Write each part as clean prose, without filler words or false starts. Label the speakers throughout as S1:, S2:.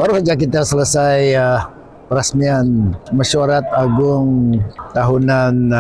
S1: Baru saja kita selesai peresmian Mesyuarat Agung Tahunan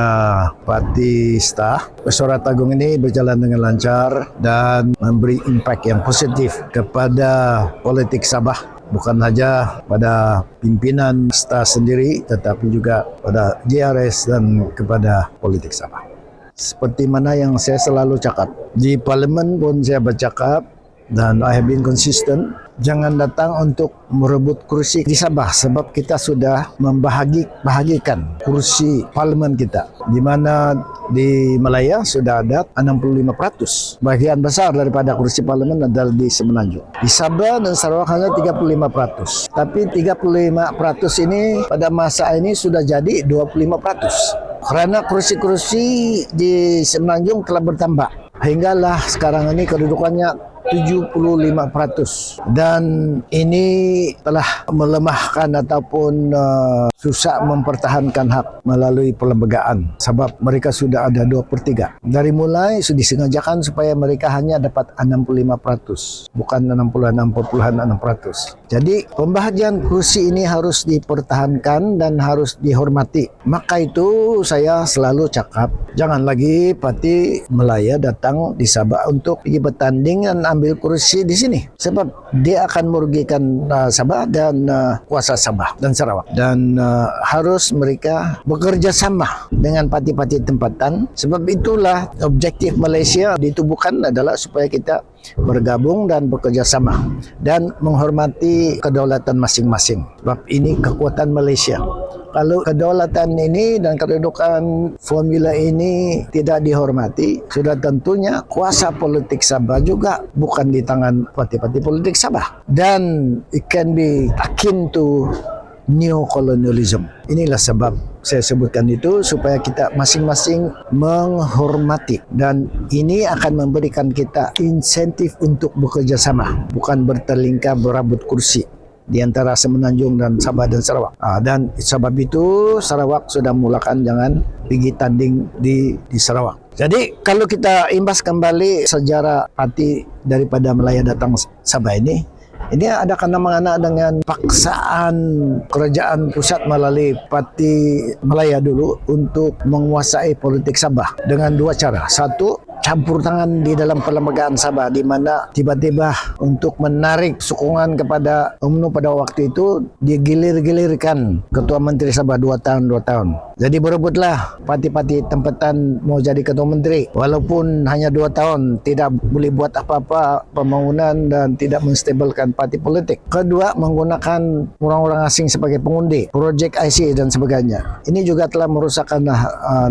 S1: Parti STA. Mesyuarat Agung ini berjalan dengan lancar dan memberi impak yang positif kepada politik Sabah. Bukan saja pada pimpinan STA sendiri, tetapi juga pada JRS dan kepada politik Sabah. Seperti mana yang saya selalu cakap, di Parlimen pun saya bercakap dan I have been consistent. Jangan datang untuk merebut kursi di Sabah sebab kita sudah membahagikan kursi parlimen kita, di mana di Malaya sudah ada 65%. Bagian besar daripada kursi parlimen adalah di Semenanjung. Di Sabah dan Sarawak hanya 35%. Tapi 35% ini pada masa ini sudah jadi 25%. Karena kursi-kursi di Semenanjung telah bertambah. Hinggalah sekarang ini kedudukannya 75%, dan ini telah melemahkan ataupun susah mempertahankan hak melalui perlembagaan sebab mereka sudah ada 2/3. Dari mulai sudah disengajakan supaya mereka hanya dapat 65%, bukan 66,6%. Jadi pembahagian kursi ini harus dipertahankan dan harus dihormati. Maka itu saya selalu cakap, jangan lagi Parti Malaya datang di Sabah untuk pergi bertanding dan ambil kursi di sini sebab dia akan merugikan Sabah dan kuasa Sabah dan Sarawak, dan harus mereka bekerja sama dengan parti-parti tempatan sebab itulah objektif Malaysia ditubuhkan adalah supaya kita bergabung dan bekerja sama dan menghormati kedaulatan masing-masing sebab ini kekuatan Malaysia. Kalau kedaulatan ini dan kedudukan formula ini tidak dihormati, sudah tentunya kuasa politik Sabah juga bukan di tangan parti-parti politik Sabah. Dan it can be akin to new colonialism. Inilah sebab saya sebutkan itu supaya kita masing-masing menghormati, dan ini akan memberikan kita insentif untuk bekerja sama, bukan bertelingkar berebut kursi di antara Semenanjung dan Sabah dan Sarawak. Dan sebab itu Sarawak sudah mulakan jangan pergi tanding di Sarawak. Jadi kalau kita imbas kembali sejarah parti daripada Malaya datang Sabah ini ada kena-mengena dengan paksaan kerajaan pusat melalui Parti Malaya dulu untuk menguasai politik Sabah dengan dua cara. Satu, campur tangan di dalam perlembagaan Sabah, di mana tiba-tiba untuk menarik sokongan kepada UMNO pada waktu itu digilir-gilirkan Ketua Menteri Sabah 2 tahun. Jadi berebutlah parti-parti tempatan mau jadi Ketua Menteri walaupun hanya 2 tahun, tidak boleh buat apa-apa pembangunan dan tidak menstabilkan parti politik. Kedua, menggunakan orang-orang asing sebagai pengundi, projek IC dan sebagainya. Ini juga telah merusakkan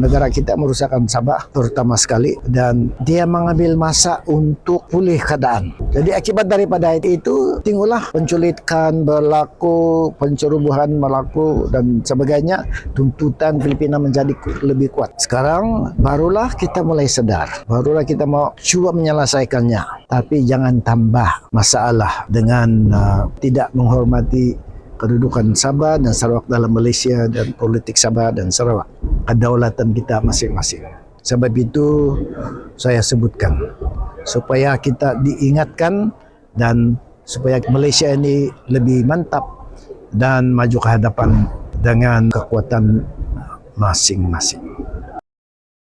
S1: negara kita, merusakkan Sabah terutama sekali, dan dia mengambil masa untuk pulih keadaan. Jadi akibat daripada itu timbullah penculikan berlaku, pencerobohan berlaku dan sebagainya. Tuntutan Filipina menjadi lebih kuat. Sekarang barulah kita mulai sadar, barulah kita mau cuba menyelesaikannya. Tapi jangan tambah masalah dengan tidak menghormati kedudukan Sabah dan Sarawak dalam Malaysia dan politik Sabah dan Sarawak, kedaulatan kita masing-masing. Sebab itu saya sebutkan supaya kita diingatkan dan supaya Malaysia ini lebih mantap dan maju ke hadapan dengan kekuatan masing-masing.